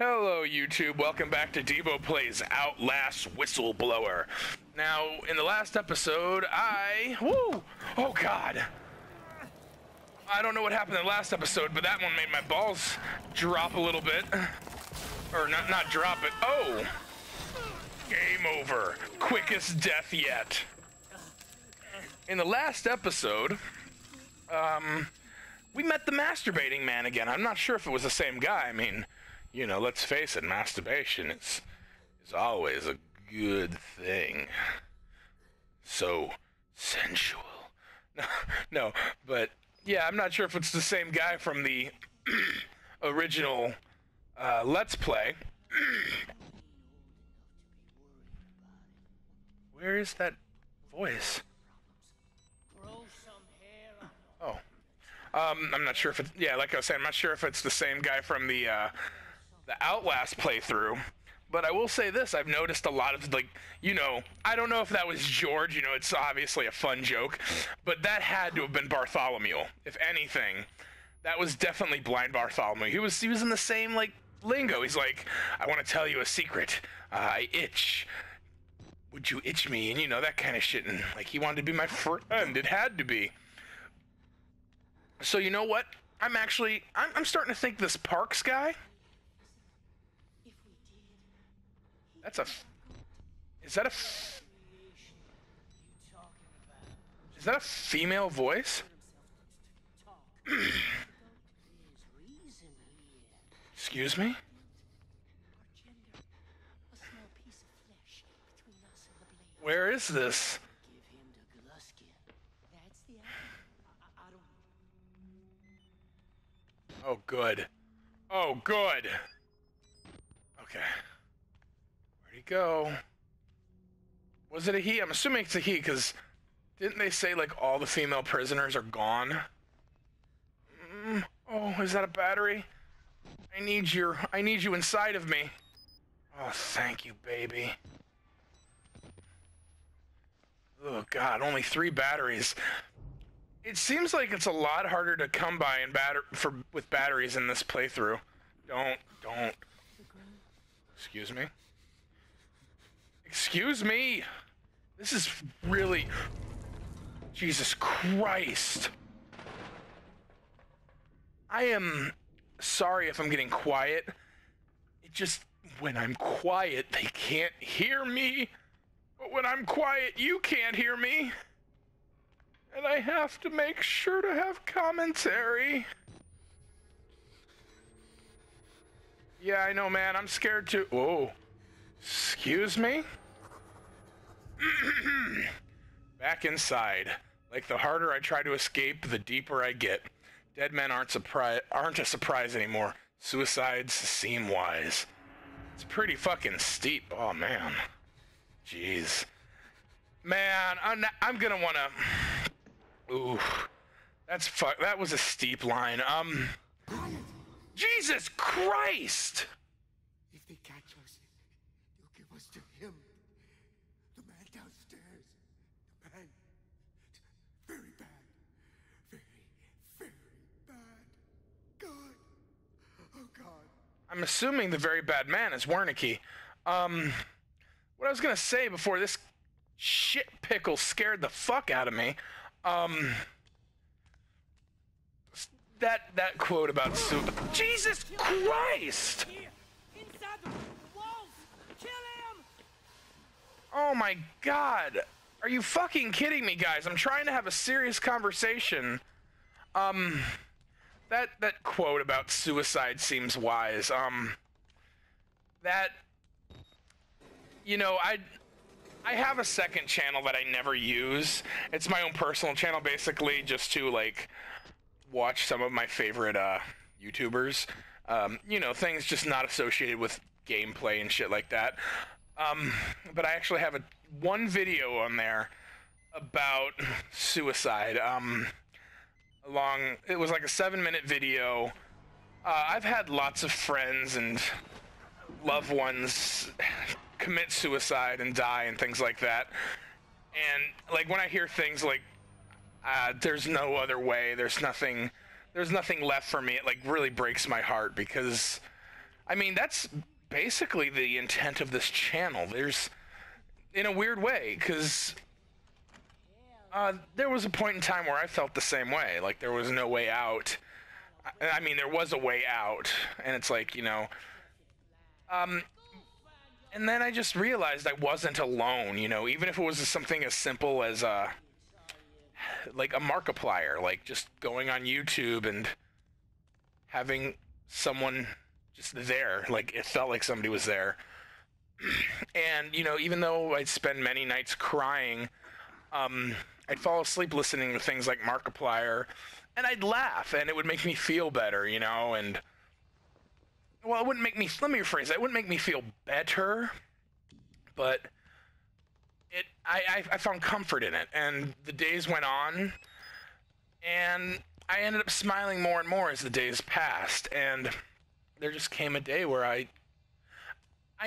Hello YouTube, welcome back to Deebo Plays Outlast Whistleblower. Now, in the last episode, oh god! I don't know what happened in the last episode, but that one made my balls drop a little bit. Or not drop it, oh! Game over. Quickest death yet. In the last episode, we met the masturbating man again. I'm not sure if it was the same guy. I mean, you know, let's face it, masturbation is always a good thing. So sensual. No, but yeah, I'm not sure if it's the same guy from the original Let's Play. Where is that voice? Oh. I'm not sure if it's, yeah, like I was saying, I'm not sure if it's the same guy from the Outlast playthrough, but I will say this, I've noticed a lot of, like, you know, I don't know if that was George, you know, it's obviously a fun joke, but that had to have been Bartholomew. If anything, that was definitely blind Bartholomew. He was in the same, like, lingo. He's like, I want to tell you a secret. I itch. Would you itch me? And, you know, that kind of shit, and, like, he wanted to be my friend. It had to be. So, you know what? I'm starting to think this Parks guy, is that a female voice? Excuse me? Where is this? Oh, good. Oh, good. Okay. Where'd he go? Was it a he? I'm assuming it's a he, because didn't they say, like, all the female prisoners are gone? Oh, is that a battery? I need you inside of me. Oh, thank you, baby. Oh, God, only 3 batteries. It seems like it's a lot harder to come by with batteries in this playthrough. Don't. Excuse me? Excuse me! This is really... Jesus Christ! I am sorry if I'm getting quiet. It just... When I'm quiet, they can't hear me. But when I'm quiet, you can't hear me. And I have to make sure to have commentary. Yeah, I know, man. I'm scared too. Whoa. Excuse me? Back inside. Like, the harder I try to escape, the deeper I get. Dead men aren't a surprise anymore. Suicides seem wise. It's pretty fucking steep. Oh, man. Jeez. Man, I'm gonna wanna... Ooh. That was a steep line. Jesus Christ! If they catch us, they'll give us to him. The man downstairs. The man. Very bad. Very, very bad. God. Oh, God. I'm assuming the very bad man is Wernicke. What I was gonna say before this shit pickle scared the fuck out of me, that quote about Jesus Christ! Oh my God! Are you fucking kidding me, guys? I'm trying to have a serious conversation. That quote about suicide seems wise. You know, I have a second channel that I never use. It's my own personal channel, basically, just to, like, watch some of my favorite YouTubers. You know, things just not associated with gameplay and shit like that. But I actually have one video on there about suicide. It was like a 7-minute video. I've had lots of friends and loved ones commit suicide and die and things like that. And, like, when I hear things like, there's no other way, there's nothing left for me, it, like, really breaks my heart, because I mean, that's basically the intent of this channel. There's, in a weird way, because there was a point in time where I felt the same way. Like, there was no way out. I mean, there was a way out, and it's like, you know, and then I just realized I wasn't alone, you know, even if it was something as simple as, like a Markiplier, like just going on YouTube and having someone just there, like it felt like somebody was there. And, you know, even though I'd spend many nights crying, I'd fall asleep listening to things like Markiplier, and I'd laugh, and it would make me feel better, you know, and, well, it wouldn't make me, let me rephrase that, it wouldn't make me feel better, but I found comfort in it, and the days went on, and I ended up smiling more and more as the days passed, and there just came a day where I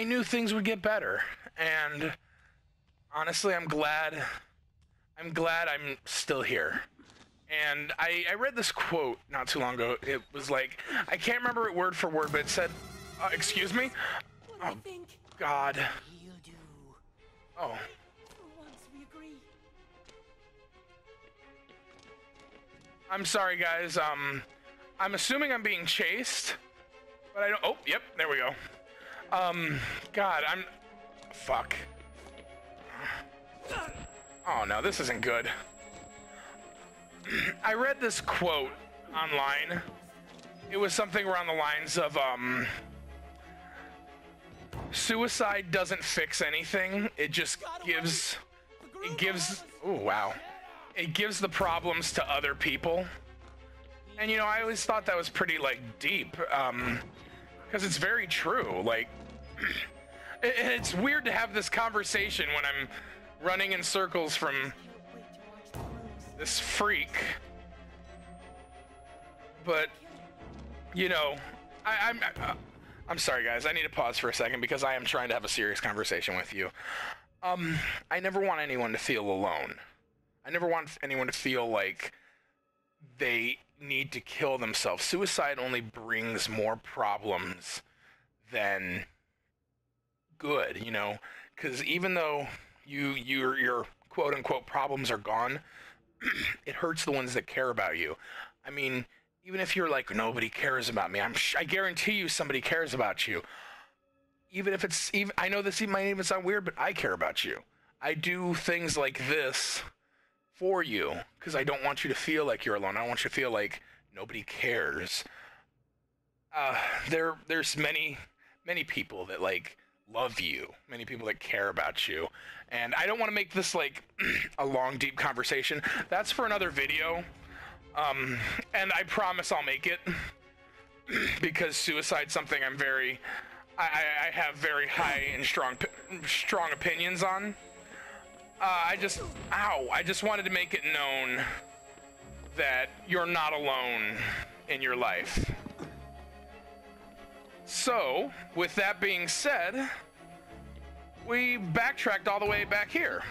knew things would get better, and honestly, I'm glad I'm still here. And I read this quote not too long ago. It was like, I can't remember it word for word, but it said, excuse me? Oh, God. Oh. I'm sorry, guys. I'm assuming I'm being chased, but I don't. Oh, yep, there we go. God, fuck. Oh no, this isn't good. I read this quote online. It was something around the lines of, suicide doesn't fix anything. It just gives, oh wow. It gives the problems to other people. And you know, I always thought that was pretty like deep, because it's very true. Like, it's weird to have this conversation when I'm running in circles from this freak. But, you know, I'm sorry guys, I need to pause for a second because I am trying to have a serious conversation with you. I never want anyone to feel alone. I never want anyone to feel like they need to kill themselves. Suicide only brings more problems than good, you know, because even though your quote unquote problems are gone, it hurts the ones that care about you. I mean, even if you're like, nobody cares about me, I guarantee you somebody cares about you. Even if it's, I know this might even sound weird, but I care about you. I do things like this for you because I don't want you to feel like you're alone. I want you to feel like nobody cares. There's many people that like love you, many people that care about you, and I don't want to make this like a long deep conversation. That's for another video, and I promise I'll make it because suicide's something I have very high and strong opinions on. I just wanted to make it known that you're not alone in your life. So, with that being said, we backtracked all the way back here.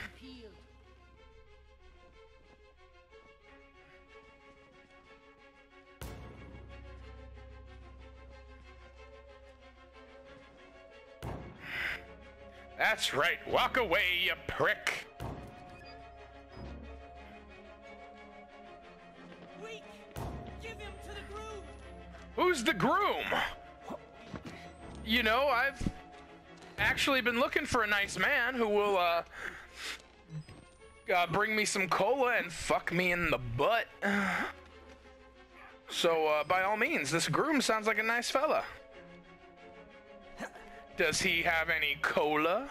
That's right, walk away, you prick. Weak! Give him to the groom! Who's the groom? You know, I've actually been looking for a nice man who will, bring me some cola and fuck me in the butt. So, by all means, this groom sounds like a nice fella. Does he have any cola?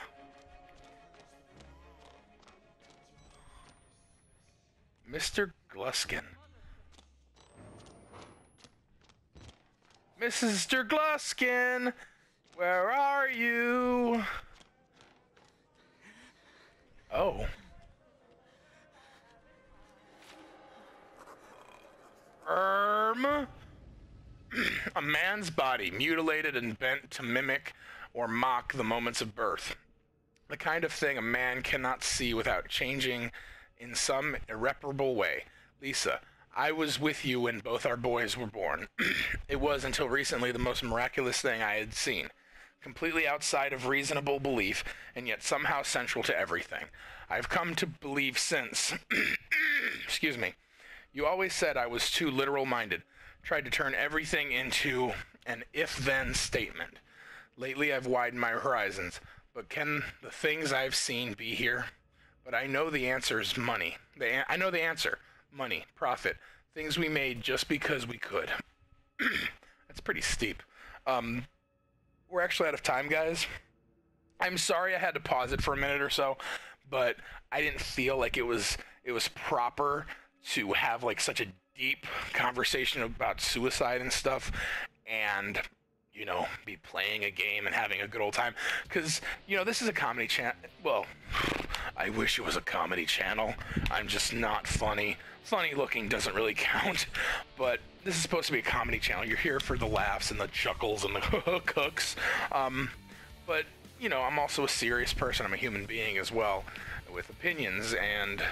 Mr. Gluskin. Mr. Gluskin, where are you? Oh. A man's body, mutilated and bent to mimic or mock the moments of birth. The kind of thing a man cannot see without changing in some irreparable way. Lisa, I was with you when both our boys were born. It was until recently the most miraculous thing I had seen. Completely outside of reasonable belief, and yet somehow central to everything. I've come to believe since. Excuse me. You always said I was too literal-minded. Tried to turn everything into an if-then statement. Lately I've widened my horizons. But can the things I've seen be here? But I know the answer is money. I know the answer. Money, profit, things we made just because we could. That's pretty steep. We're actually out of time, guys. I'm sorry I had to pause it for a minute or so, but I didn't feel like it was proper to have like such a deep conversation about suicide and stuff, and you know, be playing a game and having a good old time. Because, you know, this is a comedy channel. Well, I wish it was a comedy channel. I'm just not funny. Funny looking doesn't really count. But this is supposed to be a comedy channel. You're here for the laughs and the chuckles and the hooks. But, you know, I'm also a serious person. I'm a human being as well, with opinions. And,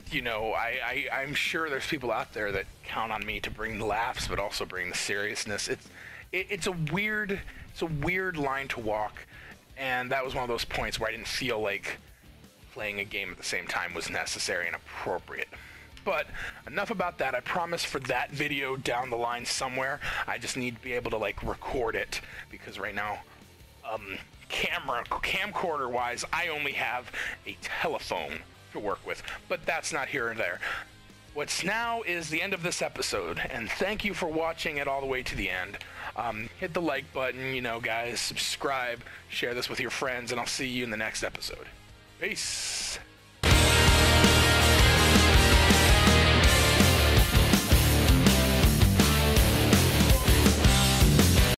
you know, I'm sure there's people out there that count on me to bring the laughs, but also bring the seriousness. It's a weird line to walk, and that was one of those points where I didn't feel like playing a game at the same time was necessary and appropriate. But enough about that. I promise for that video down the line somewhere, I just need to be able to like record it, because right now, camcorder wise, I only have a telephone to work with, but that's not here or there. What's now is the end of this episode, and thank you for watching it all the way to the end. Hit the like button, you know, guys, subscribe, share this with your friends, and I'll see you in the next episode. Peace.